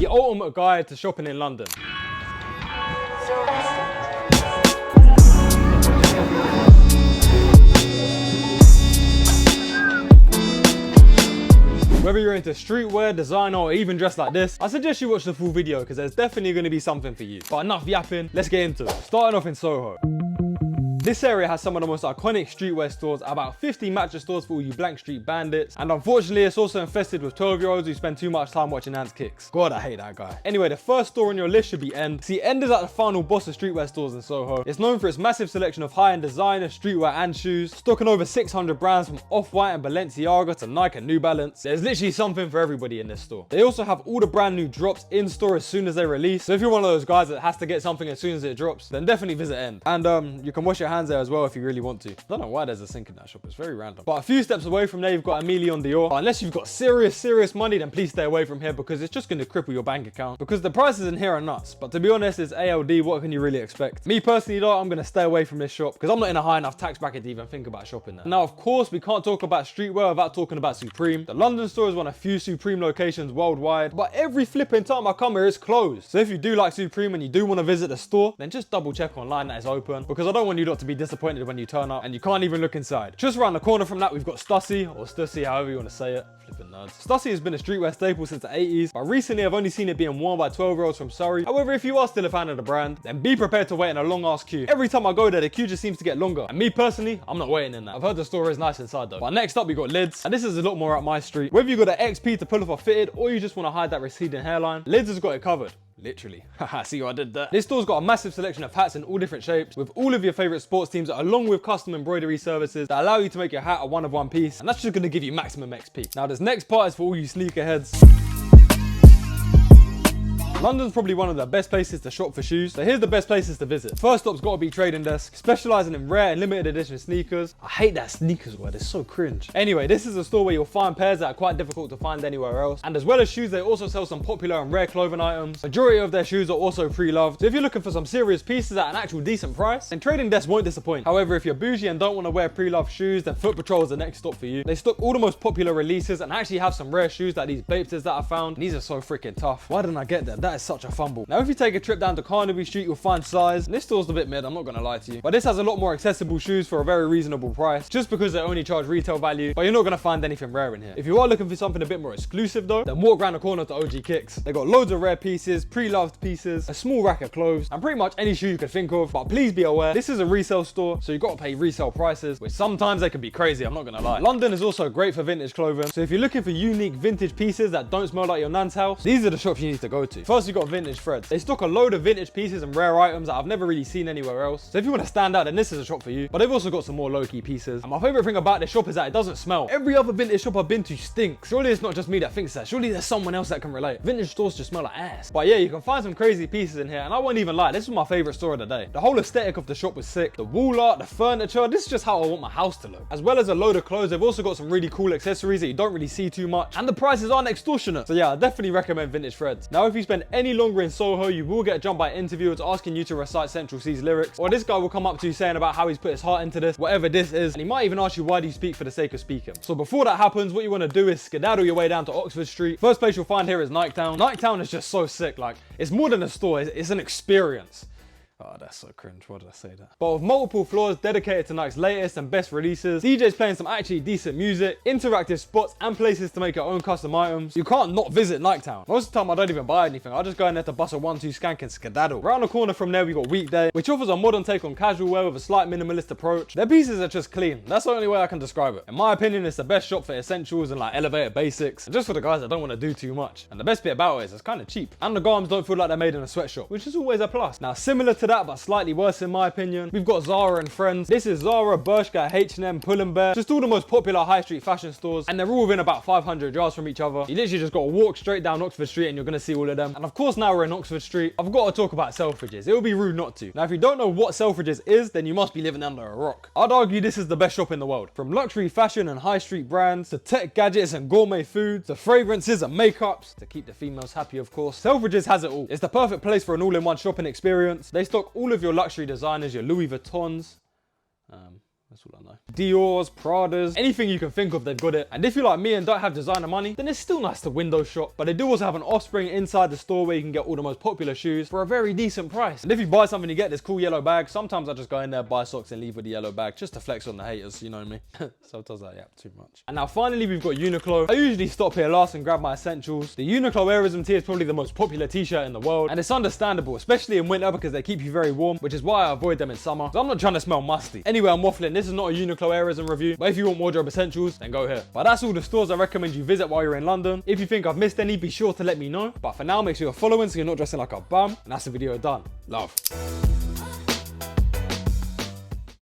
the ultimate guide to shopping in London. Whether you're into streetwear, design, or even dressed like this, I suggest you watch the full video because there's definitely going to be something for you. But enough yapping, let's get into it. Starting off in Soho. This area has some of the most iconic streetwear stores, about 50 mattress stores for all you Blank Street bandits, and unfortunately it's also infested with 12-year-olds who spend too much time watching Ants kicks. God, I hate that guy. Anyway, the first store on your list should be End. See, End is like the final boss of streetwear stores in Soho. It's known for its massive selection of high-end designer, streetwear and shoes, stocking over 600 brands from Off-White and Balenciaga to Nike and New Balance. There's literally something for everybody in this store. They also have all the brand new drops in store as soon as they release, so if you're one of those guys that has to get something as soon as it drops, then definitely visit End. And you can wash your hands there as well if you really want to. I don't know why there's a sink in that shop, it's very random. But a few steps away from there, you've got Emilion Dior. But unless you've got serious money, then please stay away from here because it's just going to cripple your bank account. Because the prices in here are nuts. But to be honest, it's ALD, what can you really expect? Me personally though, I'm going to stay away from this shop because I'm not in a high enough tax bracket to even think about shopping there. Now, of course, we can't talk about streetwear without talking about Supreme. The London store is one of few Supreme locations worldwide, but every flipping time I come here, it's closed. So if you do like Supreme and you do want to visit the store, then just double check online that it's open because I don't want you lot to be disappointed when you turn up and you can't even look inside. Just around the corner from that, we've got Stussy, or Stussy, however you want to say it. Flipping nerds. Stussy has been a streetwear staple since the 80s, but recently I've only seen it being worn by 12-year-olds from Surrey. However, if you are still a fan of the brand, then be prepared to wait in a long ass queue. Every time I go there, the queue just seems to get longer. And me personally, I'm not waiting in that. I've heard the store is nice inside though. But next up, we got Lids, and this is a lot more up my street. Whether you got an XP to pull off a fitted, or you just want to hide that receding hairline, Lids has got it covered. Literally. Haha, see what I did there? This store's got a massive selection of hats in all different shapes, with all of your favorite sports teams, along with custom embroidery services that allow you to make your hat a one piece, and that's just gonna give you maximum XP. Now, this next part is for all you sneakerheads. London's probably one of the best places to shop for shoes, so here's the best places to visit. First stop's gotta be Trading Desk, specializing in rare and limited edition sneakers. I hate that sneakers word, it's so cringe. Anyway, this is a store where you'll find pairs that are quite difficult to find anywhere else. And as well as shoes, they also sell some popular and rare clothing items. Majority of their shoes are also pre-loved. So if you're looking for some serious pieces at an actual decent price, then Trading Desk won't disappoint. However, if you're bougie and don't want to wear pre-loved shoes, then Foot Patrol is the next stop for you. They stock all the most popular releases and actually have some rare shoes like these Bapesters that I found. And these are so freaking tough. Why didn't I get them? That is such a fumble. Now, if you take a trip down to Carnaby Street, you'll find Size. And this store's a bit mid, I'm not gonna lie to you. But this has a lot more accessible shoes for a very reasonable price, just because they only charge retail value, but you're not gonna find anything rare in here. If you are looking for something a bit more exclusive though, then walk around the corner to OG Kicks. They got loads of rare pieces, pre-loved pieces, a small rack of clothes, and pretty much any shoe you could think of. But please be aware, this is a resale store, so you gotta pay resale prices, which sometimes they can be crazy, I'm not gonna lie. London is also great for vintage clothing, so if you're looking for unique vintage pieces that don't smell like your nan's house, these are the shops you need to go to. First, you got Vintage Threads. They stock a load of vintage pieces and rare items that I've never really seen anywhere else. So if you want to stand out, then this is a shop for you. But they've also got some more low-key pieces. And my favorite thing about this shop is that it doesn't smell. Every other vintage shop I've been to stinks. Surely it's not just me that thinks that. Surely there's someone else that can relate. Vintage stores just smell like ass. But yeah, you can find some crazy pieces in here. And I won't even lie, this was my favorite store of the day. The whole aesthetic of the shop was sick. The wall art, the furniture, this is just how I want my house to look. As well as a load of clothes, they've also got some really cool accessories that you don't really see too much. And the prices aren't extortionate. So yeah, I definitely recommend Vintage Threads. Now, if you spend any longer in Soho, you will get jumped by interviewers asking you to recite Central C's lyrics, or this guy will come up to you saying about how he's put his heart into this, whatever this is, and he might even ask you why do you speak for the sake of speaking. So before that happens, what you want to do is skedaddle your way down to Oxford Street. First place you'll find here is Niketown. Niketown is just so sick, like it's more than a store, it's an experience. Oh, that's so cringe. Why did I say that? But with multiple floors dedicated to Nike's latest and best releases, DJs playing some actually decent music, interactive spots, and places to make your own custom items, you can't not visit Niketown. Most of the time, I don't even buy anything. I just go in there to bust a 1-2 skank and skedaddle. Around the corner from there, we got Weekday, which offers a modern take on casual wear with a slight minimalist approach. Their pieces are just clean. That's the only way I can describe it. In my opinion, it's the best shop for essentials and like elevated basics, and just for the guys that don't want to do too much. And the best bit about it is it's kind of cheap. And the garments don't feel like they're made in a sweatshop, which is always a plus. Now, similar to that, but slightly worse in my opinion, we've got Zara and Friends. This is Zara, Bershka, H&M, Pull&Bear, just all the most popular high street fashion stores, and they're all within about 500 yards from each other. You literally just got to walk straight down Oxford Street and you're going to see all of them. And of course, now we're in Oxford Street, I've got to talk about Selfridges. It would be rude not to. Now, if you don't know what Selfridges is, then you must be living under a rock. I'd argue this is the best shop in the world. From luxury fashion and high street brands, to tech gadgets and gourmet foods, to fragrances and makeups, to keep the females happy, of course. Selfridges has it all. It's the perfect place for an all-in-one shopping experience. They stock all of your luxury designers, your Louis Vuittons, That's all I know. Dior's, Prada's, anything you can think of, they've got it. And if you're like me and don't have designer money, then it's still nice to window shop. But they do also have an offspring inside the store where you can get all the most popular shoes for a very decent price. And if you buy something, you get this cool yellow bag. Sometimes I just go in there, buy socks and leave with the yellow bag just to flex on the haters, you know me. Sometimes I yap too much. And now finally, we've got Uniqlo. I usually stop here last and grab my essentials. The Uniqlo Airism tee is probably the most popular t-shirt in the world. And it's understandable, especially in winter because they keep you very warm, which is why I avoid them in summer. So I'm not trying to smell musty. Anyway, I'm waffling. This is not a Uniqlo Airism review, but if you want wardrobe essentials, then go here. But that's all the stores I recommend you visit while you're in London. If you think I've missed any, be sure to let me know. But for now, make sure you're following so you're not dressing like a bum. And that's the video done. Love.